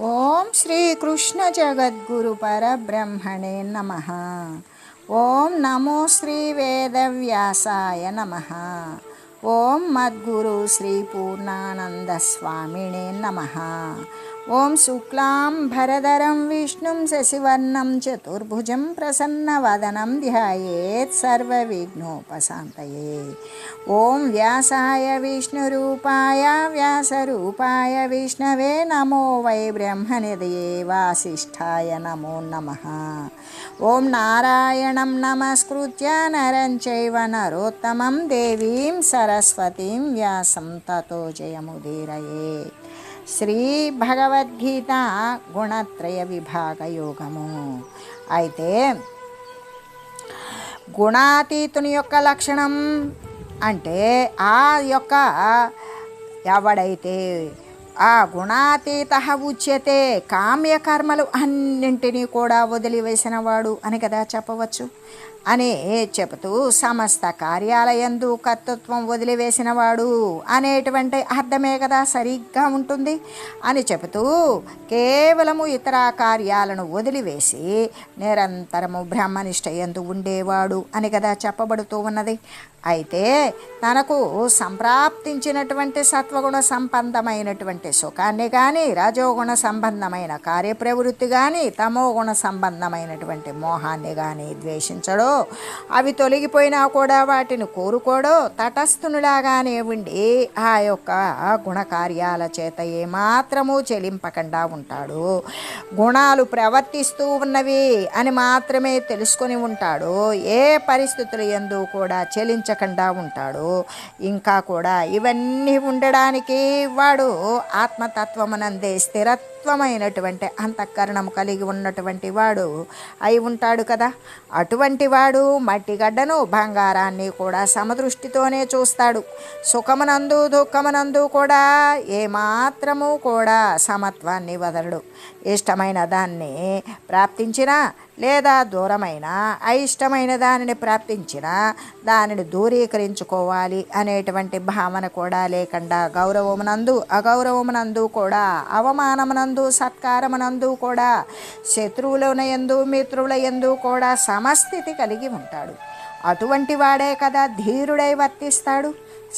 ఓం శ్రీ కృష్ణ జగద్గురు పరబ్రహ్మణే నమః. ఓం నమో శ్రీ వేదవ్యాసాయ నమః. ఓం మద్గురు శ్రీ పూర్ణానంద స్వామినే నమః. ఓం శుక్లాం భరధరం విష్ణుం శశివర్ణం చతుర్భుజం ప్రసన్నవదనం ధ్యాయేత్ సర్వవిఘ్నోపశాంతయే. ఓం వ్యాసాయ విష్ణురూపాయ వ్యాసరూపాయ విష్ణవే నమో వై బ్రహ్మనిధయే వాసిష్ఠాయ నమో నమః. ఓం నారాయణం నమస్కృత్య నరం చైవ నరోత్తమం దేవీం సరస్వతీం వ్యాసం తతో జయముదీరయే. శ్రీ భగవద్గీత గుణత్రయ విభాగ యోగము. అయితే గుణాతీతుని యొక్క లక్షణం అంటే ఆ యొక్క ఎవడైతే ఆ గుణాతీత ఉచ్యతే, కామ్యకర్మలు అన్నింటినీ కూడా వదిలివేసినవాడు అని కదా చెప్పవచ్చు అని చెబుతూ, సమస్త కార్యాలయందు కర్తృత్వం వదిలివేసినవాడు అనేటువంటి అర్థమే కదా సరిగ్గా ఉంటుంది అని చెబుతూ, కేవలము ఇతర కార్యాలను వదిలివేసి నిరంతరము బ్రహ్మనిష్ట యందు ఉండేవాడు అని కదా చెప్పబడుతూ ఉన్నది. అయితే తనకు సంప్రాప్తించినటువంటి సత్వగుణ సంబంధమైనటువంటి సుఖాన్ని కానీ, రజోగుణ సంబంధమైన కార్యప్రవృత్తి కానీ, తమోగుణ సంబంధమైనటువంటి మోహాన్ని కానీ ద్వేషించడో, అవి తొలగిపోయినా కూడా వాటిని కోరుకోడో, తటస్థునిలాగానే ఉండి ఆ యొక్క గుణకార్యాల చేత ఏమాత్రము చెలింపకుండా ఉంటాడు. గుణాలు ప్రవర్తిస్తూ ఉన్నవి అని మాత్రమే తెలుసుకొని ఉంటాడు. ఏ పరిస్థితులు యందు కూడా చెలించకుండా ఉంటాడు. ఇంకా కూడా ఇవన్నీ ఉండడానికి వాడు ఆత్మతత్వమునందే స్థిరత్వమైనటువంటి అంతఃకరణం కలిగి ఉన్నటువంటి వాడు అయి ఉంటాడు కదా. అటువంటి వాడు మట్టిగడ్డను బంగారాన్ని కూడా సమదృష్టితోనే చూస్తాడు. సుఖమునందు దుఃఖమునందు కూడా ఏమాత్రము కూడా సమత్వాన్ని వదలడు. ఇష్టమైన దాన్ని ప్రాప్తించినా లేదా దూరమైన అయిష్టమైన దానిని ప్రాప్తించినా దానిని దూరీకరించుకోవాలి అనేటువంటి భావన కూడా లేకుండా, గౌరవమునందు అగౌరవమునందు కూడా, అవమానమునందు సత్కారమునందు కూడా, శత్రువుల యందు మిత్రుల యందు కూడా సమస్థితి కలిగి ఉంటాడు. అటువంటి వాడే కదా ధీరుడై వర్తిస్తాడు.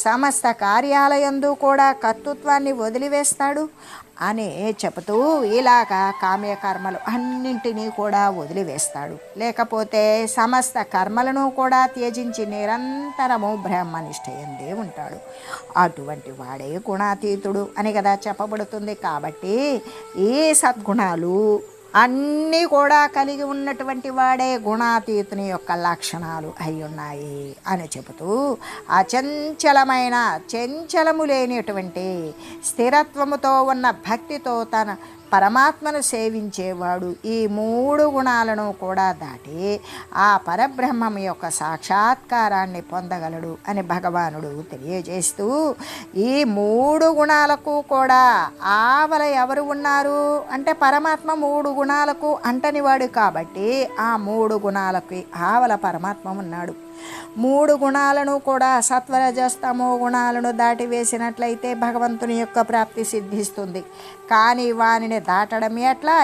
సమస్త కార్యాలయందు కూడా కర్తృత్వాన్ని వదిలివేస్తాడు అని చెబుతూ, ఇలాగా కామ్యకర్మలు అన్నింటినీ కూడా వదిలివేస్తాడు. లేకపోతే సమస్త కర్మలను కూడా త్యజించి నిరంతరము బ్రహ్మనిష్ట యందే ఉంటాడు. అటువంటి వాడే గుణాతీతుడు అని కదా చెప్పబడుతుంది. కాబట్టి ఈ సద్గుణాలు అన్నీ కూడా కలిగి ఉన్నటువంటి వాడే గుణాతీతుని యొక్క లక్షణాలు అయి ఉన్నాయి అని చెబుతూ, అచంచలమైన చంచలము లేనిటువంటి స్థిరత్వముతో ఉన్న భక్తితో తన పరమాత్మను సేవించేవాడు ఈ మూడు గుణాలను కూడా దాటి ఆ పరబ్రహ్మం యొక్క సాక్షాత్కారాన్ని పొందగలడు అని భగవానుడు తెలియజేస్తూ, ఈ మూడు గుణాలకు కూడా ఆవల ఎవరు ఉన్నారు అంటే పరమాత్మ మూడు గుణాలకు అంటనివాడు కాబట్టి ఆ మూడు గుణాలకి ఆవల పరమాత్మ ఉన్నాడు. మూడు గుణాలను కూడా సత్వరజస్తమో గుణాలను దాటివేసినట్లయితే భగవంతుని యొక్క ప్రాప్తి సిద్ధిస్తుంది. కానీ వానిని దాటడం ఎట్లా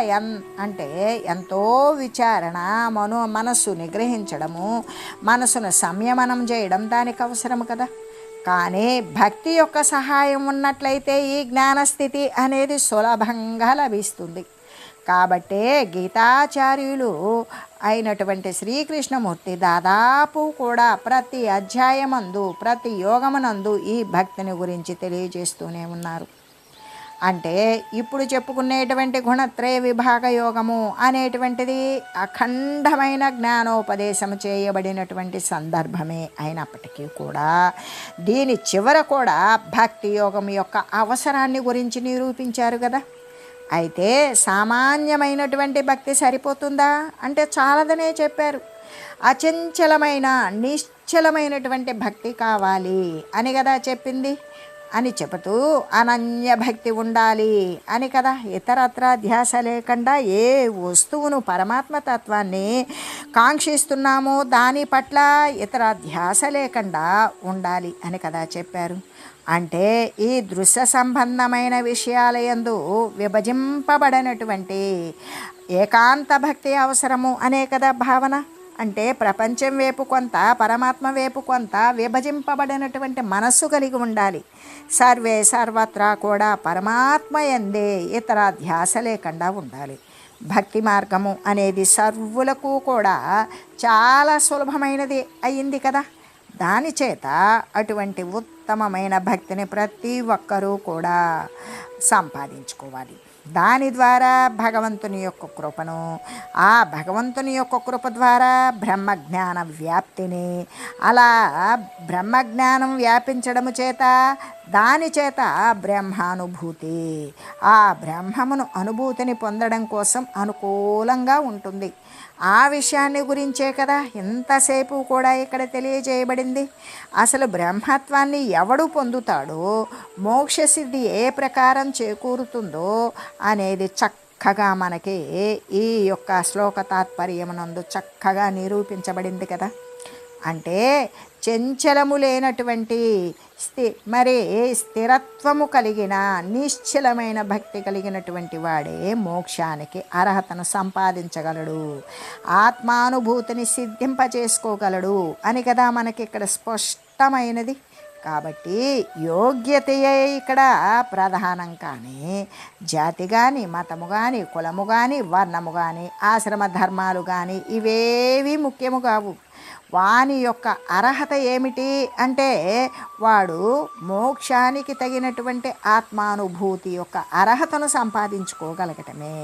అంటే ఎంతో విచారణ, మనస్సు నిగ్రహించడము, మనసును సంయమనం చేయడం దానికి అవసరం కదా. కానీ భక్తి యొక్క సహాయం ఉన్నట్లయితే ఈ జ్ఞానస్థితి అనేది సులభంగా లభిస్తుంది. కాబట్టే గీతాచార్యులు అయినటువంటి శ్రీకృష్ణమూర్తి దాదాపు కూడా ప్రతి అధ్యాయమందు ప్రతి యోగమునందు ఈ భక్తిని గురించి తెలియజేస్తూనే ఉన్నారు. అంటే ఇప్పుడు చెప్పుకునేటువంటి గుణత్రయ విభాగ యోగము అనేటువంటిది అఖండమైన జ్ఞానోపదేశం చేయబడినటువంటి సందర్భమే అయినప్పటికీ కూడా దీని చివర కూడా భక్తి యోగం యొక్క అవసరాన్ని గురించి నిరూపించారు కదా. అయితే సామాన్యమైనటువంటి భక్తి సరిపోతుందా అంటే చాలదనే చెప్పారు. అచంచలమైన నిశ్చలమైనటువంటి భక్తి కావాలి అని కదా చెప్పింది అని చెబుతూ, అనన్య భక్తి ఉండాలి అని కదా. ఇతరత్ర ధ్యాస లేకుండా ఏ వస్తువును పరమాత్మతత్వాన్ని కాంక్షిస్తున్నామో దాని పట్ల ఇతర ధ్యాస లేకుండా ఉండాలి అని కదా చెప్పారు. అంటే ఈ దృశ్య సంబంధమైన విషయాల యందు విభజింపబడినటువంటి ఏకాంత భక్తి అవసరము అనే కదా భావన. అంటే ప్రపంచం వైపు కొంత, పరమాత్మ వైపు కొంత విభజింపబడినటువంటి మనస్సు కలిగి ఉండాలి. సర్వే సర్వత్రా కూడా పరమాత్మ యందే ఇతర ధ్యాస లేకుండా ఉండాలి. భక్తి మార్గము అనేది సర్వులకు కూడా చాలా సులభమైనది అయింది కదా. దానిచేత అటువంటి ఉత్తమమైన భక్తిని ప్రతి ఒక్కరూ కూడా సంపాదించుకోవాలి. దాని ద్వారా భగవంతుని యొక్క కృపను, ఆ భగవంతుని యొక్క కృప ద్వారా బ్రహ్మజ్ఞాన వ్యాప్తిని, అలా బ్రహ్మజ్ఞానం వ్యాపించడము చేత దాని చేత బ్రహ్మానుభూతి, ఆ బ్రహ్మమును అనుభూతిని పొందడం కోసం అనుకూలంగా ఉంటుంది. ఆ విషయాన్ని గురించే కదా ఇంతసేపు కూడా ఇక్కడ తెలియజేయబడింది. అసలు బ్రహ్మత్వాన్ని ఎవడు పొందుతాడో, మోక్షసిద్ధి ఏ ప్రకారం చేకూరుతుందో అనేది చక్కగా మనకి ఈ యొక్క శ్లోక తాత్పర్యమునందు చక్కగా నిరూపించబడింది కదా. అంటే చంచలము లేనటువంటి మరి స్థిరత్వము కలిగిన నిశ్చలమైన భక్తి కలిగినటువంటి వాడే మోక్షానికి అర్హతను సంపాదించగలడు, ఆత్మానుభూతిని సిద్ధింపచేసుకోగలడు అని కదా మనకి ఇక్కడ స్పష్టమైనది. కాబట్టి యోగ్యతయే ఇక్కడ ప్రధానం. కానీ జాతి కానీ, మతము కానీ, కులము కానీ, వర్ణము కానీ, ఆశ్రమ ధర్మాలు కానీ ఇవేవి ముఖ్యము కావు. వాని యొక్క అర్హత ఏమిటి అంటే వాడు మోక్షానికి తగినటువంటి ఆత్మానుభూతి యొక్క అర్హతను సంపాదించుకోగలగటమే.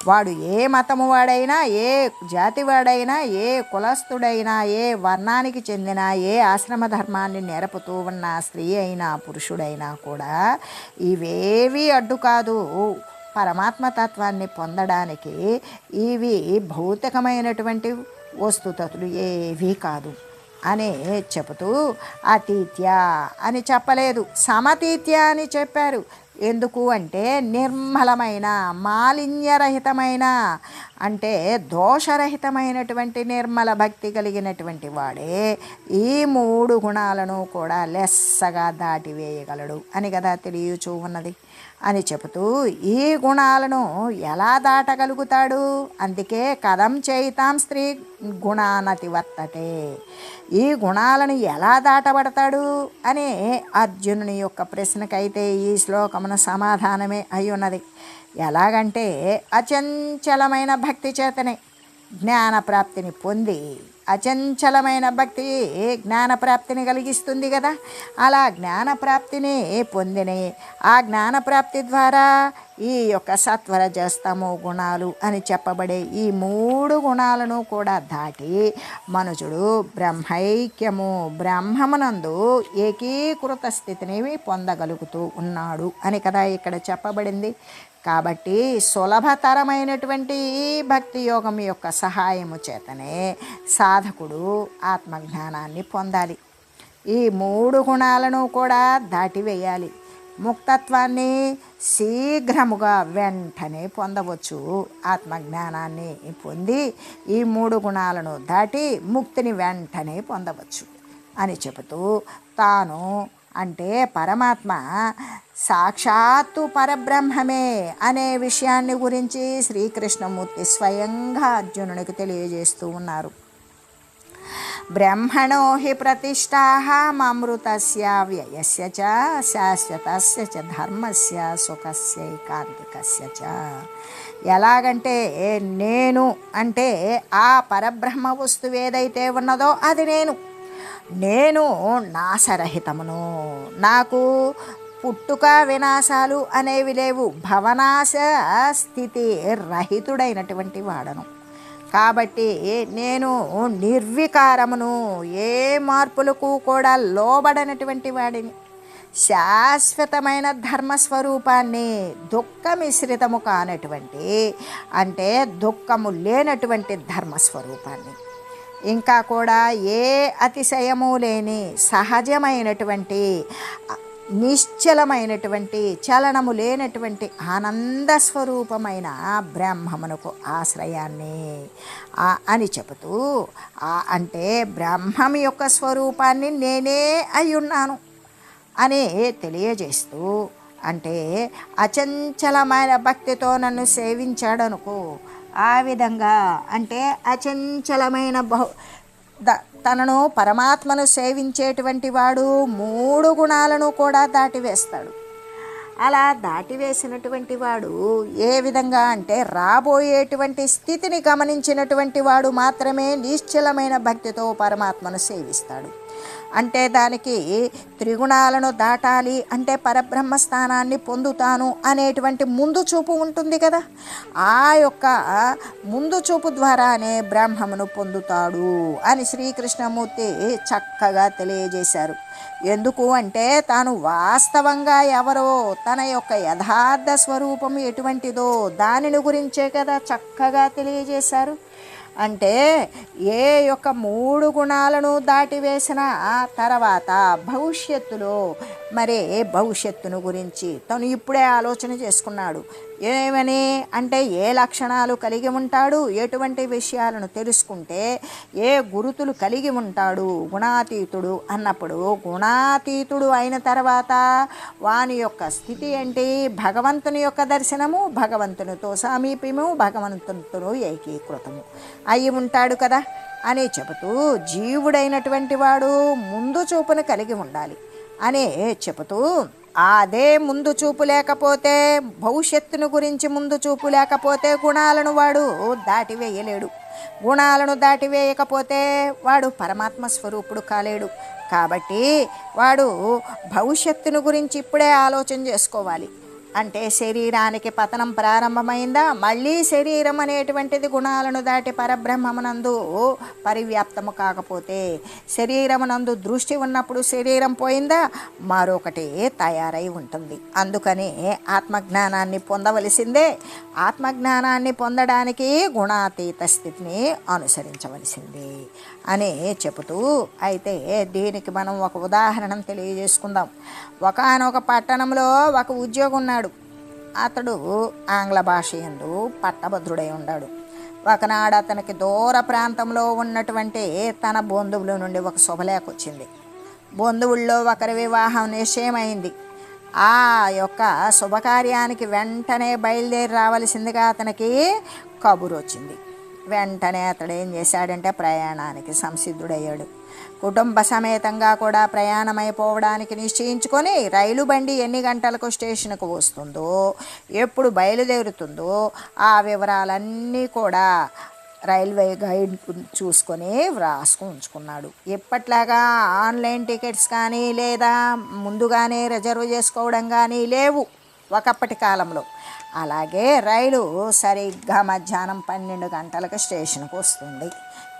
వాడు ఏ మతము వాడైనా, ఏ జాతి వాడైనా, ఏ కులస్థుడైనా, ఏ వర్ణానికి చెందిన, ఏ ఆశ్రమ ధర్మాన్ని నెరపుతూ ఉన్న స్త్రీ అయినా పురుషుడైనా కూడా ఇవేవి అడ్డు కాదు పరమాత్మతత్వాన్ని పొందడానికి. ఇవి భౌతికమైనటువంటి వస్తుతలు ఏవీ కాదు అని చెబుతూ అతీత్య అని చెప్పలేదు, సమతీత్య అని చెప్పారు. ఎందుకు అంటే నిర్మలమైన, మాలిన్యరహితమైన, అంటే దోషరహితమైనటువంటి నిర్మల భక్తి కలిగినటువంటి వాడే ఈ 3 గుణాలను కూడా లెస్సగా దాటివేయగలడు అని కదా తెలియచూ ఉన్నది అని చెబుతూ ఈ గుణాలను ఎలా దాటగలుగుతాడు? అందుకే కథం చైతాం స్త్రీ గుణానతి వర్తతే. ఈ గుణాలను ఎలా దాటబడతాడు అని అర్జునుని యొక్క ప్రశ్నకైతే ఈ శ్లోకమున సమాధానమే అయి ఉన్నది. ఎలాగంటే అచంచలమైన భక్తి చేతనే జ్ఞానప్రాప్తిని పొంది, అచంచలమైన భక్తి జ్ఞానప్రాప్తిని కలిగిస్తుంది కదా. అలా జ్ఞానప్రాప్తిని పొందిని, ఆ జ్ఞానప్రాప్తి ద్వారా ఈ యొక్క సత్వరజస్తమో గుణాలు అని చెప్పబడే ఈ 3 గుణాలను కూడా దాటి మనుషుడు బ్రహ్మైక్యము, బ్రహ్మమునందు ఏకీకృత స్థితిని పొందగలుగుతూ ఉన్నాడు అని కదా ఇక్కడ చెప్పబడింది. కాబట్టి సులభతరమైనటువంటి ఈ భక్తి యోగం యొక్క సహాయము చేతనే సాధకుడు ఆత్మజ్ఞానాన్ని పొందాలి. ఈ 3 గుణాలను కూడా దాటివేయాలి. ముక్తత్వాన్ని శీఘ్రముగా వెంటనే పొందవచ్చు. ఆత్మజ్ఞానాన్ని పొంది ఈ 3 గుణాలను దాటి ముక్తిని వెంటనే పొందవచ్చు అని చెబుతూ తాను అంటే పరమాత్మ సాక్షాత్తు పరబ్రహ్మమే అనే విషయాన్ని గురించి శ్రీకృష్ణమూర్తి స్వయంగా అర్జునునికి తెలియజేస్తూ ఉన్నారు. బ్రహ్మణో హి ప్రతిష్ఠామృతస్య వ్యయస్య చ శాశ్వతస్య చ ధర్మస్య సుఖస్యైకాంతికస్య చ. ఎలాగంటే నేను అంటే ఆ పరబ్రహ్మ వస్తువు ఏదైతే ఉన్నదో అది నేను నాశరహితమును, నాకు పుట్టుక వినాశాలు అనేవి లేవు, భవనాశ స్థితి రహితుడైనటువంటి వాడను. కాబట్టి నేను నిర్వికారమును, ఏ మార్పులకు కూడా లోబడనటువంటి వాడిని, శాశ్వతమైన ధర్మస్వరూపాన్ని, దుఃఖమిశ్రితము కానటువంటి అంటే దుఃఖము లేనటువంటి ధర్మస్వరూపాన్ని, ఇంకా కూడా ఏ అతిశయము లేని సహజమైనటువంటి నిశ్చలమైనటువంటి చలనము లేనటువంటి ఆనంద స్వరూపమైన బ్రహ్మమునకు ఆశ్రయాన్ని అని చెబుతూ అంటే బ్రహ్మం యొక్క స్వరూపాన్ని నేనే అయి ఉన్నాను. అని తెలియజేస్తూ, అంటే అచంచలమైన భక్తితో నన్ను సేవించాడనుకో, ఆ విధంగా అంటే అచంచలమైన తనను పరమాత్మను సేవించేటువంటి వాడు 3 గుణాలను కూడా దాటివేస్తాడు. అలా దాటివేసినటువంటి వాడు ఏ విధంగా అంటే రాబోయేటువంటి స్థితిని గమనించినటువంటి వాడు మాత్రమే నిశ్చలమైన భక్తితో పరమాత్మను సేవిస్తాడు. అంటే దానికి త్రిగుణాలను దాటాలి అంటే పరబ్రహ్మ స్థానాన్ని పొందుతాను అనేటువంటి ముందు చూపు ఉంటుంది కదా, ఆ యొక్క ముందు చూపు ద్వారానే బ్రహ్మమును పొందుతాడు అని శ్రీకృష్ణమూర్తి చక్కగా తెలియజేశారు. ఎందుకు అంటే తాను వాస్తవంగా ఎవరో, తన యొక్క యథార్థ స్వరూపం ఎటువంటిదో దానిని గురించే కదా చక్కగా తెలియజేశారు. అంటే ఏ యొక్క 3 గుణాలను దాటివేసిన తర్వాత భవిష్యత్తులో మరి భవిష్యత్తును గురించి తను ఇప్పుడే ఆలోచన చేసుకున్నాడు. ఏమని అంటే ఏ లక్షణాలు కలిగి ఉంటాడు, ఎటువంటి విషయాలను తెలుసుకుంటే ఏ గురుతులు కలిగి ఉంటాడు గుణాతీతుడు అన్నప్పుడు, గుణాతీతుడు అయిన తర్వాత వాని యొక్క స్థితి ఏంటి, భగవంతుని యొక్క దర్శనము, భగవంతునితో సామీప్యము, భగవంతునితో ఏకీకృతము అయి ఉంటాడు కదా అని చెబుతూ, జీవుడైనటువంటి వాడు ముందు చూపును కలిగి ఉండాలి అని చెబుతూ, అదే ముందు చూపు లేకపోతే, భవిష్యత్తును గురించి ముందు చూపు లేకపోతే గుణాలను వాడు దాటివేయలేడు. గుణాలను దాటివేయకపోతే వాడు పరమాత్మ స్వరూపుడు కాలేడు. కాబట్టి వాడు భవిష్యత్తును గురించి ఇప్పుడే ఆలోచన చేసుకోవాలి. అంటే శరీరానికి పతనం ప్రారంభమైందా, మళ్ళీ శరీరం అనేటువంటిది గుణాలను దాటి పరబ్రహ్మమునందు పరివ్యాప్తము కాకపోతే, శరీరమునందు దృష్టి ఉన్నప్పుడు శరీరం పోయిందా, మరొకటి తయారై ఉంటుంది. అందుకని ఆత్మజ్ఞానాన్ని పొందవలసిందే. ఆత్మజ్ఞానాన్ని పొందడానికి గుణాతీత స్థితిని అనుసరించవలసిందే అని చెబుతూ, అయితే దీనికి మనం ఒక ఉదాహరణ తెలియజేసుకుందాం. ఒకానొక పట్టణంలో ఒక ఉద్యోగి ఉన్నాడు. అతడు ఆంగ్ల భాష యందు పట్టభద్రుడై ఉన్నాడు. ఒకనాడు అతనికి దూర ప్రాంతంలో ఉన్నటువంటి తన బంధువుల నుండి ఒక శుభలేఖ వచ్చింది. బంధువుల్లో ఒకరి వివాహం నిశ్చయమైంది. ఆ యొక్క శుభకార్యానికి వెంటనే బయలుదేరి రావలసిందిగా అతనికి కబురు వచ్చింది. వెంటనే అతడు ఏం చేశాడంటే ప్రయాణానికి సంసిద్ధుడయ్యాడు. కుటుంబ సమేతంగా కూడా ప్రయాణమైపోవడానికి నిశ్చయించుకొని, రైలు బండి ఎన్ని గంటలకు స్టేషన్కు వస్తుందో, ఎప్పుడు బయలుదేరుతుందో ఆ వివరాలన్నీ కూడా రైల్వే గైడ్ చూసుకొని వ్రాసుకుని ఉంచుకున్నాడు. ఎప్పట్లాగా ఆన్లైన్ టికెట్స్ కానీ లేదా ముందుగానే రిజర్వ్ చేసుకోవడం కానీ లేవు ఒకప్పటి కాలంలో. అలాగే రైలు సరిగ్గా మధ్యాహ్నం 12 గంటలకు స్టేషన్కు వస్తుంది.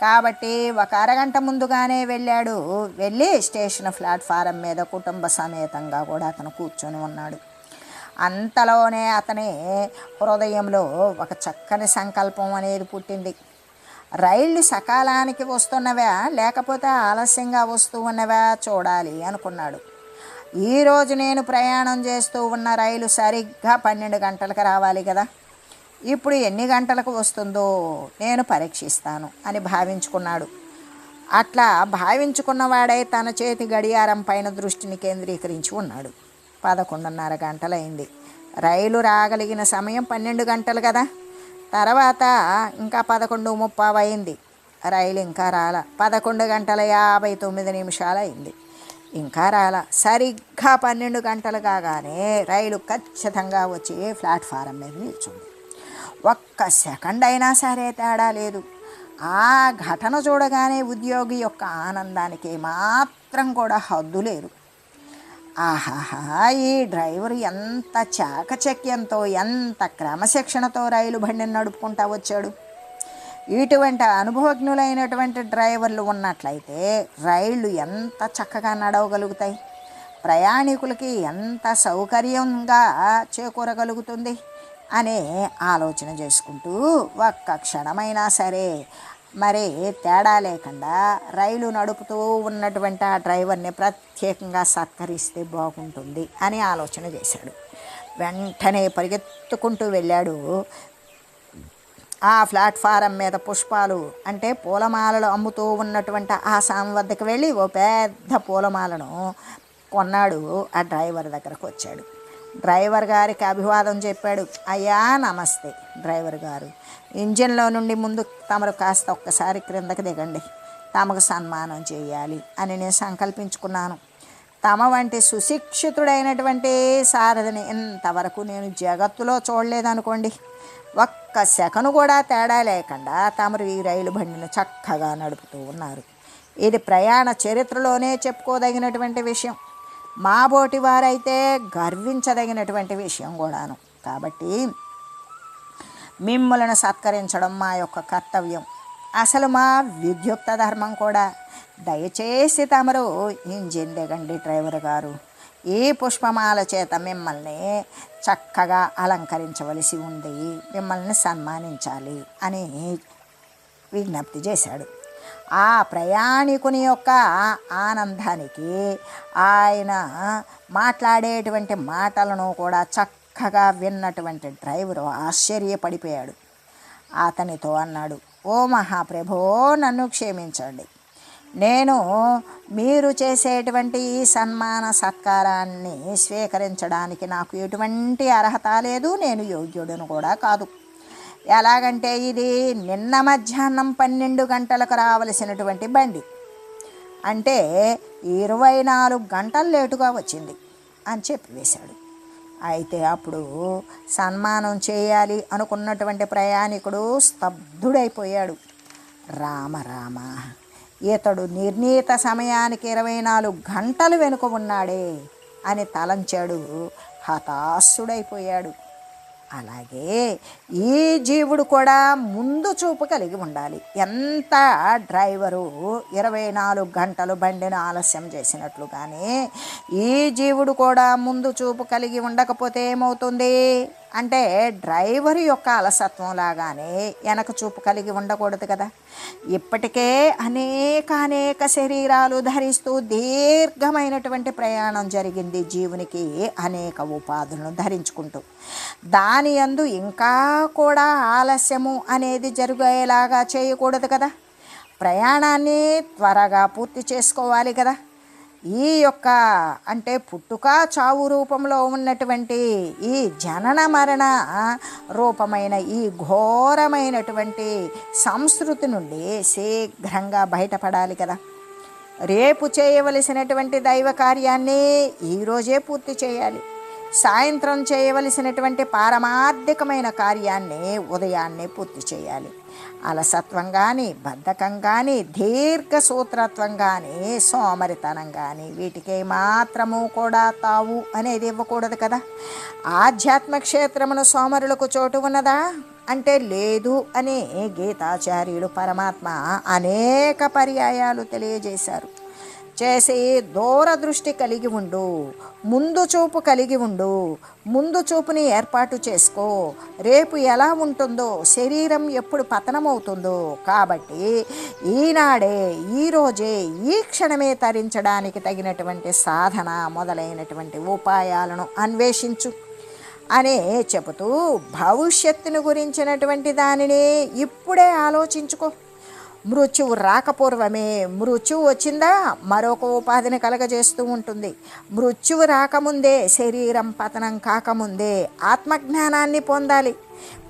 కాబట్టి ఒక అరగంట ముందుగానే వెళ్ళి స్టేషన్ ప్లాట్ఫారం మీద కుటుంబ సమేతంగా కూడా అతను కూర్చొని ఉన్నాడు. అంతలోనే అతని హృదయంలో ఒక చక్కని సంకల్పం అనేది పుట్టింది. రైళ్ళు సకాలానికి వస్తున్నవా లేకపోతే ఆలస్యంగా వస్తూ ఉన్నవా చూడాలి అనుకున్నాడు. ఈరోజు నేను ప్రయాణం చేస్తూ ఉన్న రైలు సరిగ్గా 12 గంటలకు రావాలి కదా, ఇప్పుడు ఎన్ని గంటలకు వస్తుందో నేను పరీక్షిస్తాను అని భావించుకున్నాడు. అట్లా భావించుకున్నవాడై తన చేతి గడియారం పైన దృష్టిని కేంద్రీకరించి ఉన్నాడు. 11:30 గంటలైంది. రైలు రాగలిగిన సమయం 12 గంటలు కదా. తర్వాత ఇంకా 11:30 అయింది. రైలు ఇంకా రాలా. 11:59 అయింది. ఇంకా రాలా. సరిగ్గా 12 గంటలు కాగానే రైలు ఖచ్చితంగా వచ్చి ప్లాట్ఫారం మీద నిల్చుంది. ఒక్క సెకండ్ అయినా సరే తేడా లేదు. ఆ ఘటన చూడగానే ఉద్యోగి యొక్క ఆనందానికి మాత్రం కూడా హద్దు లేదు. ఆహాహా, ఈ డ్రైవర్ ఎంత చాకచక్యంతో ఎంత క్రమశిక్షణతో రైలు బండిని నడుపుకుంటా వచ్చాడు. ఇటువంటి అనుభవజ్ఞులైనటువంటి డ్రైవర్లు ఉన్నట్లయితే రైళ్ళు ఎంత చక్కగా నడవగలుగుతాయి, ప్రయాణికులకి ఎంత సౌకర్యంగా చేకూరగలుగుతుంది అనే ఆలోచన చేసుకుంటూ ఒక్క క్షణమైనా సరే మరి తేడా లేకుండా రైలు నడుపుతూ ఉన్నటువంటి ఆ డ్రైవర్ని ప్రత్యేకంగా సత్కరిస్తే బాగుంటుంది అని ఆలోచన చేశాడు. వెంటనే పరిగెత్తుకుంటూ వెళ్ళాడు. ఆ ప్లాట్ఫారం మీద పుష్పాలు అంటే పూలమాలలు అమ్ముతూ ఉన్నటువంటి ఆ స్వామి వద్దకు వెళ్ళి ఓ పెద్ద పూలమాలను కొన్నాడు. ఆ డ్రైవర్ దగ్గరకు వచ్చాడు. డ్రైవర్ గారికి అభివాదం చెప్పాడు. అయ్యా నమస్తే డ్రైవర్ గారు, ఇంజిన్లో నుండి ముందు తమరు కాస్త ఒక్కసారి క్రిందకి దిగండి, తమకు సన్మానం చేయాలి అని నేను సంకల్పించుకున్నాను. తమ వంటి సుశిక్షితుడైనటువంటి సారథిని ఇంతవరకు నేను జగత్తులో చూడలేదనుకోండి. ఒక్క సెకను కూడా తేడా లేకుండా తమరు ఈ రైలు బండిని చక్కగా నడుపుతూ ఉన్నారు. ఇది ప్రయాణ చరిత్రలోనే చెప్పుకోదగినటువంటి విషయం. మా బోటి వారైతే గర్వించదగినటువంటి విషయం కూడాను. కాబట్టి మిమ్మల్ని సత్కరించడం మా యొక్క కర్తవ్యం, అసలు మా విద్యుక్త ధర్మం కూడా. దయచేసి తమరు ఇంజిన్ దిగండి డ్రైవర్ గారు, ఈ పుష్పమాల చేత మిమ్మల్ని చక్కగా అలంకరించవలసి ఉంది, మిమ్మల్ని సన్మానించాలి అని విజ్ఞప్తి చేశాడు. ఆ ప్రయాణికుని యొక్క ఆనందానికి ఆయన మాట్లాడేటువంటి మాటలను కూడా చక్కగా విన్నటువంటి డ్రైవరు ఆశ్చర్యపడిపోయాడు. అతనితో అన్నాడు, ఓ మహాప్రభో, నన్ను క్షమించండి. నేను మీరు చేసేటువంటి ఈ సన్మాన సత్కారాన్ని స్వీకరించడానికి నాకు ఎటువంటి అర్హత లేదు, నేను యోగ్యుడను కూడా కాదు. ఎలాగంటే ఇది నిన్న మధ్యాహ్నం 12 గంటలకు రావలసినటువంటి బండి, అంటే 24 గంటలు లేటుగా వచ్చింది అని చెప్పి వేశాడు. అయితే అప్పుడు సన్మానం చేయాలి అనుకున్నటువంటి ప్రయాణికుడు స్తబ్దుడైపోయాడు. రామ రామ, ఇతడు నిర్ణీత సమయానికి 24 గంటలు వెనుక ఉన్నాడే అని తలంచాడు. హతాశుడైపోయాడు. అలాగే ఈ జీవుడు కూడా ముందు చూపు కలిగి ఉండాలి. ఎంత డ్రైవరు 24 గంటలు బండిని ఆలస్యం చేసినట్లు కానీ ఈ జీవుడు కూడా ముందు చూపు కలిగి ఉండకపోతే ఏమవుతుంది అంటే డ్రైవర్ యొక్క అలసత్వం లాగానే వెనక చూపు కలిగి ఉండకూడదు కదా. ఇప్పటికే అనేక శరీరాలు ధరిస్తూ దీర్ఘమైనటువంటి ప్రయాణం జరిగింది జీవునికి, అనేక ఉపాధులను ధరించుకుంటూ. దాని యందు ఇంకా కూడా ఆలస్యము అనేది జరిగేలాగా చేయకూడదు కదా. ప్రయాణాన్ని త్వరగా పూర్తి చేసుకోవాలి కదా. ఈ యొక్క అంటే పుట్టుక చావు రూపంలో ఉన్నటువంటి ఈ జనన మరణ రూపమైన ఈ ఘోరమైనటువంటి సంస్కృతి నుండి శీఘ్రంగా బయటపడాలి కదా. రేపు చేయవలసినటువంటి దైవ కార్యాన్ని ఈరోజే పూర్తి చేయాలి. సాయంత్రం చేయవలసినటువంటి పారమార్థికమైన కార్యాన్ని ఉదయాన్నే పూర్తి చేయాలి. అలసత్వం కానీ, బద్ధకం కానీ, దీర్ఘసూత్రత్వం కానీ, సోమరితనం కానీ వీటికి మాత్రము కూడా తావు అనేది ఇవ్వకూడదు కదా. ఆధ్యాత్మ క్షేత్రమును సోమరులకు చోటు ఉన్నదా అంటే లేదు అని గీతాచార్యులు పరమాత్మ అనేక పర్యాయాలు తెలియజేశారు. చేసి దూరదృష్టి కలిగి ఉండు, ముందు చూపు కలిగి ఉండు, ముందు చూపుని ఏర్పాటు చేసుకో. రేపు ఎలా ఉంటుందో, శరీరం ఎప్పుడు పతనమవుతుందో, కాబట్టి ఈనాడే, ఈరోజే, ఈ క్షణమే తరించడానికి తగినటువంటి సాధన మొదలైనటువంటి ఉపాయాలను అన్వేషించు అనే చెబుతూ భవిష్యత్తును గురించినటువంటి దానిని ఇప్పుడే ఆలోచించుకో. మృత్యువు రాకపూర్వమే, మృత్యువు వచ్చిందా మరొక ఉపాధిని కలగజేస్తూ ఉంటుంది. మృత్యువు రాకముందే, శరీరం పతనం కాకముందే ఆత్మజ్ఞానాన్ని పొందాలి.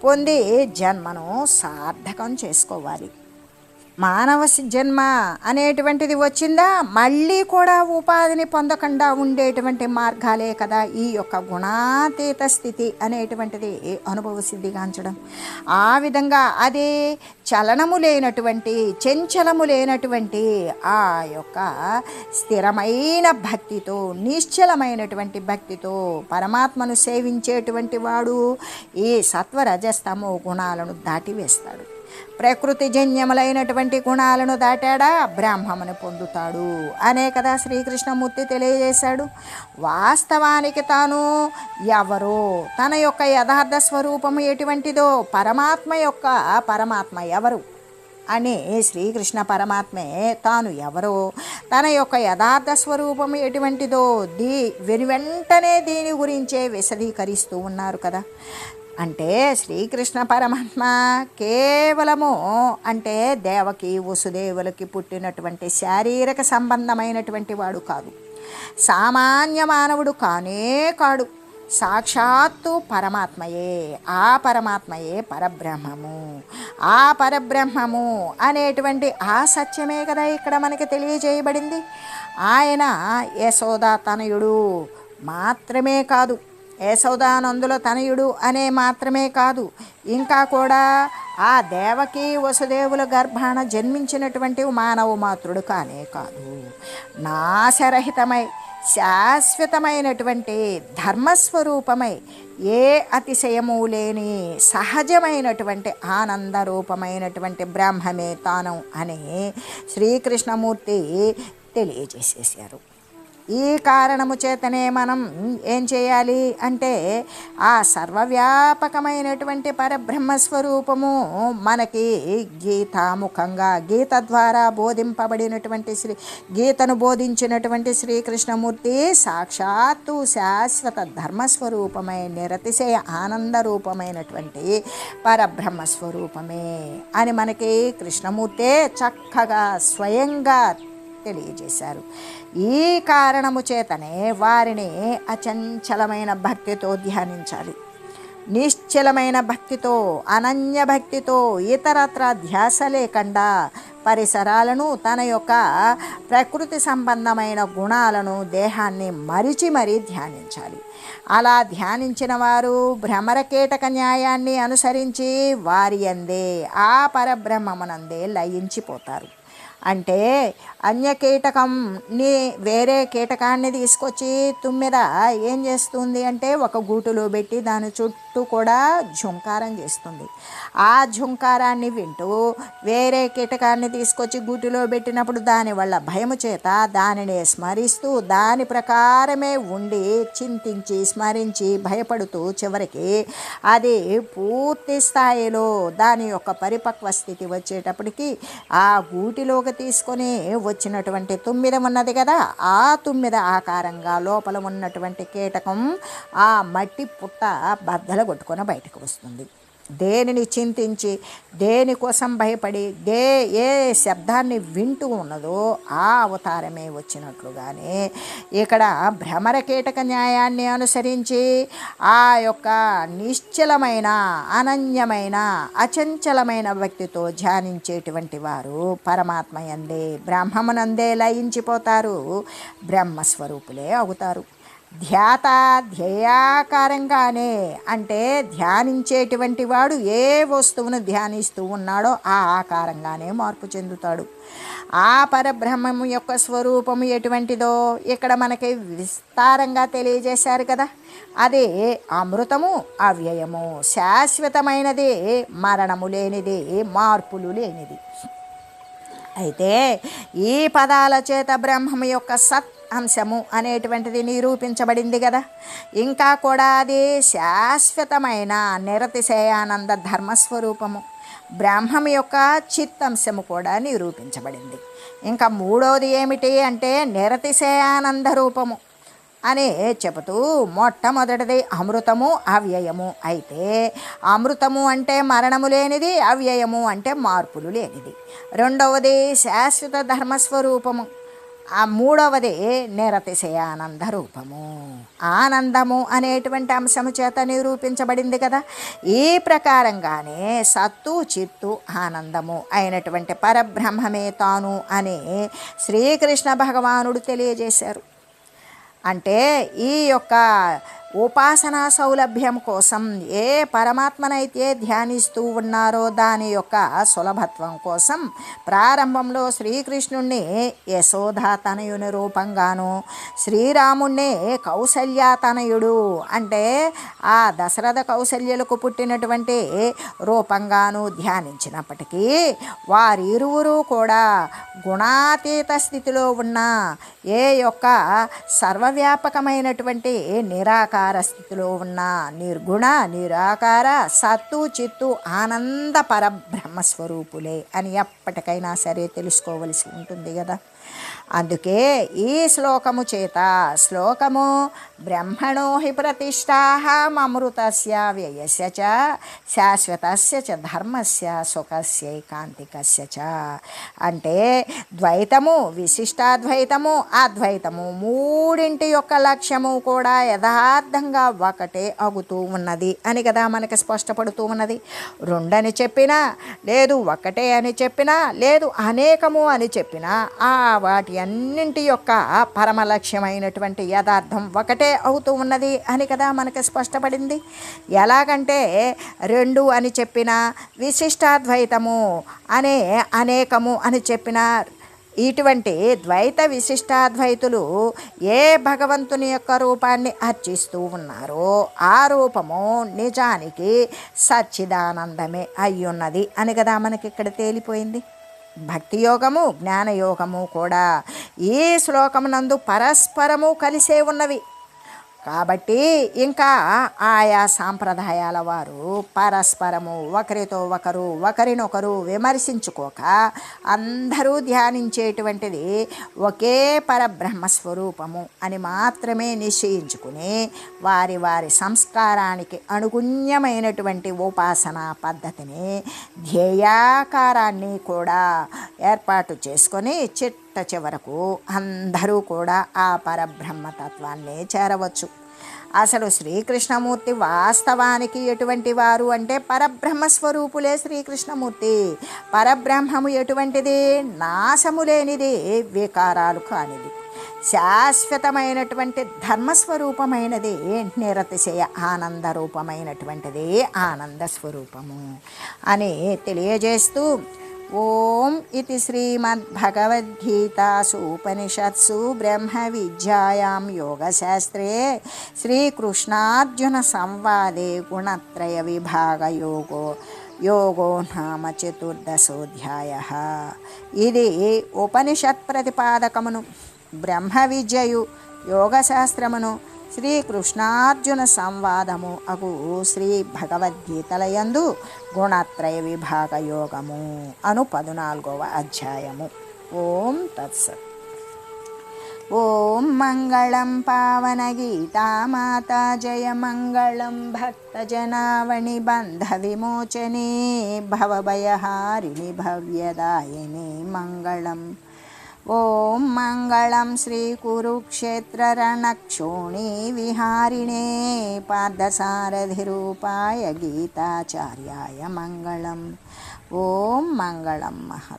పొంది జన్మను సార్థకం చేసుకోవాలి. మానవ జన్మ అనేటువంటిది వచ్చిందా మళ్ళీ కూడా ఉపాధిని పొందకుండా ఉండేటువంటి మార్గాలే కదా ఈ యొక్క గుణాతీత స్థితి అనేటువంటిది అనుభవ సిద్ధిగాంచడం. ఆ విధంగా అదే చలనము లేనటువంటి, చంచలము లేనటువంటి ఆ యొక్క స్థిరమైన భక్తితో, నిశ్చలమైనటువంటి భక్తితో పరమాత్మను సేవించేటువంటి వాడు ఈ సత్వరజస్తమో గుణాలను దాటివేస్తాడు. ప్రకృతి జన్యములైనటువంటి గుణాలను దాటాడా బ్రాహ్మమును పొందుతాడు అనే కదా శ్రీకృష్ణమూర్తి తెలియజేశాడు. వాస్తవానికి తాను ఎవరో, తన యొక్క యథార్థ స్వరూపము ఎటువంటిదో, పరమాత్మ ఎవరు అని శ్రీకృష్ణ పరమాత్మే తాను ఎవరో, తన యొక్క యథార్థ స్వరూపము ఎటువంటిదో వెంటనే దీని గురించే విశదీకరిస్తూ ఉన్నారు కదా. అంటే శ్రీకృష్ణ పరమాత్మ కేవలము అంటే దేవకి వసుదేవులకి పుట్టినటువంటి శారీరక సంబంధమైనటువంటి వాడు కాదు. సామాన్య మానవుడు కానే కాడు, సాక్షాత్తు పరమాత్మయే. ఆ పరమాత్మయే పరబ్రహ్మము. ఆ పరబ్రహ్మము అనేటువంటి ఆ సత్యమే కదా ఇక్కడ మనకి తెలియజేయబడింది. ఆయన యశోదా తనయుడు మాత్రమే కాదు, యశోదానందుల తనయుడు అనే మాత్రమే కాదు, ఇంకా కూడా ఆ దేవకి వసుదేవుల గర్భాన జన్మించినటువంటి మానవ మాతృడు కానే కాదు, నాశరహితమై శాశ్వతమైనటువంటి ధర్మస్వరూపమై ఏ అతిశయము లేని సహజమైనటువంటి ఆనందరూపమైనటువంటి బ్రహ్మమే తాను అని శ్రీకృష్ణమూర్తి తెలియజేసేసారు. ఈ కారణము చేతనే మనం ఏం చేయాలి అంటే ఆ సర్వవ్యాపకమైనటువంటి పరబ్రహ్మస్వరూపము మనకి గీతాముఖంగా గీత ద్వారా బోధింపబడినటువంటి గీతను బోధించినటువంటి శ్రీకృష్ణమూర్తి సాక్షాత్తు శాశ్వత ధర్మస్వరూపమై నిరతిశయ ఆనందరూపమైనటువంటి పరబ్రహ్మస్వరూపమే అని మనకి కృష్ణమూర్తే చక్కగా స్వయంగా తెలియజేశారు. ఈ కారణము చేతనే వారిని అచంచలమైన భక్తితో ధ్యానించాలి. నిశ్చలమైన భక్తితో, అనన్య భక్తితో, ఇతరత్ర ధ్యాస లేకుండా పరిసరాలను, తన యొక్క ప్రకృతి సంబంధమైన గుణాలను, దేహాన్ని మరిచి మరీ ధ్యానించాలి. అలా ధ్యానించిన వారు భ్రమరకీటక న్యాయాన్ని అనుసరించి వారి యందే ఆ పరబ్రహ్మమునందే లయించిపోతారు. అంటే అన్యకీటకంని వేరే కీటకాన్ని తీసుకొచ్చి తుమ్మెద ఏం చేస్తుంది అంటే ఒక గూటులో పెట్టి దాని చుట్టూ కూడా ఝుంకారం చేస్తుంది. ఆ ఝుంకారాన్ని వింటూ వేరే కీటకాన్ని తీసుకొచ్చి గూటిలో పెట్టినప్పుడు దానివల్ల భయము చేత దానిని స్మరిస్తూ దాని ప్రకారమే ఉండి చింతించి స్మరించి భయపడుతూ చివరికి అది పూర్తి స్థాయిలో దాని యొక్క పరిపక్వ స్థితి వచ్చేటప్పటికి ఆ గూటిలోకి తీసుకొని వచ్చినటువంటి తుమ్మిద ఉన్నది కదా, ఆ తుమ్మిద ఆకారంగా లోపల ఉన్నటువంటి కీటకం ఆ మట్టి పుట్ట బద్దలు కొట్టుకొని బయటకు వస్తుంది. దేనిని చింతించి దేనికోసం భయపడి ఏ శబ్దాన్ని వింటూ ఉన్నదో ఆ అవతారమే వచ్చినట్లుగానే ఇక్కడ భ్రమర కీటక న్యాయాన్ని అనుసరించి ఆ యొక్క నిశ్చలమైన అనన్యమైన అచంచలమైన వ్యక్తితో ధ్యానించేటువంటి వారు పరమాత్మ యందే బ్రహ్మమునందే లయించిపోతారు, బ్రహ్మస్వరూపులే అవుతారు. ధ్యాత ధ్యేయాకారంగానే అంటే ధ్యానించేటువంటి వాడు ఏ వస్తువును ధ్యానిస్తూ ఉన్నాడో ఆ ఆకారంగానే మార్పు చెందుతాడు. ఆ పరబ్రహ్మము యొక్క స్వరూపము ఎటువంటిదో ఇక్కడ మనకి విస్తారంగా తెలియజేశారు కదా. అది అమృతము, అవ్యయము, శాశ్వతమైనది, మరణము లేనిది, మార్పులు లేనిది. అయితే ఈ పదాల చేత బ్రహ్మము యొక్క సత్ అంశము అనేటువంటిది నిరూపించబడింది కదా. ఇంకా కూడా అది శాశ్వతమైన నిరతిశయానంద ధర్మస్వరూపము, బ్రహ్మం యొక్క చిత్తంశము కూడా నిరూపించబడింది. ఇంకా మూడవది ఏమిటి అంటే నిరతిశయానంద రూపము అని చెబుతూ మొట్టమొదటిది అమృతము, అవ్యయము. అయితే అమృతము అంటే మరణము లేనిది, అవ్యయము అంటే మార్పులు లేనిది. రెండవది శాశ్వత ధర్మస్వరూపము, ఆ మూడవది నిరతిశయానంద రూపము, ఆనందము అనేటువంటి అంశము చేత నిరూపించబడింది కదా. ఈ ప్రకారంగానే సత్తు చిత్తు ఆనందము అయినటువంటి పరబ్రహ్మమే తాను అని శ్రీకృష్ణ భగవానుడు తెలియజేశారు. అంటే ఈ యొక్క ఉపాసనా సౌలభ్యం కోసం ఏ పరమాత్మనైతే ధ్యానిస్తూ ఉన్నారో దాని యొక్క సులభత్వం కోసం ప్రారంభంలో శ్రీకృష్ణుణ్ణి యశోదా తనయుని రూపంగాను, శ్రీరాముణ్ణి కౌసల్యాతనయుడు అంటే ఆ దశరథ కౌసల్యులకు పుట్టినటువంటి రూపంగాను ధ్యానించినప్పటికీ వారిరువురు కూడా గుణాతీత స్థితిలో ఉన్న ఏ యొక్క సర్వవ్యాపకమైనటువంటి నిరాకార నిరాకార స్థితిలో ఉన్న నిర్గుణ నిరాకార సత్తు చిత్తు ఆనంద పరబ్రహ్మస్వరూపులే అని ఎప్పటికైనా సరే తెలుసుకోవలసి ఉంటుంది కదా. అందుకే ఈ శ్లోకము చేత శ్లోకము బ్రహ్మణో హి ప్రతిష్టామృతస్య వ్యయస్య చ శాశ్వతస్య చ ధర్మస్య సుఖస్యైకాంతికస్య చ అంటే ద్వైతము విశిష్టాద్వైతము అద్వైతము మూడింటి యొక్క లక్ష్యము కూడా యథార్థంగా ఒకటే అగుతూ ఉన్నది అని కదా మనకి స్పష్టపడుతూ ఉన్నది. రెండని చెప్పినా లేదు, ఒకటే అని చెప్పినా లేదు, అనేకము అని చెప్పినా ఆ వాటి అన్నింటి యొక్క పరమ లక్ష్యమైనటువంటి యథార్థం ఒకటే అవుతూ ఉన్నది అని కదా మనకి స్పష్టపడింది. ఎలాగంటే రెండు అని చెప్పిన విశిష్టాద్వైతము అనే అనేకము అని చెప్పిన ఇటువంటి ద్వైత విశిష్టాద్వైతులు ఏ భగవంతుని యొక్క రూపాన్ని అర్చిస్తూ ఉన్నారో ఆ రూపము నిజానికి సచ్చిదానందమే అయ్యున్నది అని కదా మనకి ఇక్కడ తేలిపోయింది. భక్తి యోగము జ్ఞానయోగము కూడా ఈ శ్లోకమునందు పరస్పరము కలిసే ఉన్నవి. కాబట్టి ఇంకా ఆయా సాంప్రదాయాల వారు పరస్పరము ఒకరితో ఒకరినొకరు విమర్శించుకోక అందరూ ధ్యానించేటువంటిది ఒకే పరబ్రహ్మస్వరూపము అని మాత్రమే నిశ్చయించుకుని వారి వారి సంస్కారానికి అనుగుణ్యమైనటువంటి ఉపాసనా పద్ధతిని ధ్యేయాకారాన్ని కూడా ఏర్పాటు చేసుకొని చివరకు అందరూ కూడా ఆ పరబ్రహ్మతత్వాన్నే చేరవచ్చు. అసలు శ్రీకృష్ణమూర్తి వాస్తవానికి ఎటువంటి వారు అంటే పరబ్రహ్మస్వరూపులే శ్రీకృష్ణమూర్తి. పరబ్రహ్మము ఎటువంటిది? నాశము లేనిది, వికారాలు కానిది, శాశ్వతమైనటువంటి ధర్మస్వరూపమైనది, నిరతిశయ ఆనంద రూపమైనటువంటిది ఆనంద స్వరూపము అని తెలియజేస్తూ ఓం ఇది శ్రీమద్భగవద్గీతాసు ఉపనిషత్సు బ్రహ్మ విద్యాయాం యోగశాస్త్రే శ్రీకృష్ణార్జున సంవాదే గుణత్రయ విభాగ యోగో నామ చతుర్దశోధ్యాయ. ఇది ఉపనిషత్ ప్రతిపాదకమును బ్రహ్మ విద్యయు యోగశాస్త్రమును శ్రీకృష్ణార్జున సంవాదము అగు శ్రీ భగవద్గీతలయందు గుణత్రయ విభాగ యోగము అను 14వ అధ్యాయము. ఓం తత్సత్. ఓం మంగళం పావన గీతామాతా జయ మంగళం భక్తజనావని బంధ విమోచనే భవభయహారిణి భవ్యదాయిని మంగళం. ఓం మంగళం శ్రీ కురుక్షేత్ర రణక్షోణి విహారిణే పార్థసారథిరూపాయ గీతాచార్యాయ మంగళం. ఓం మంగళం మహా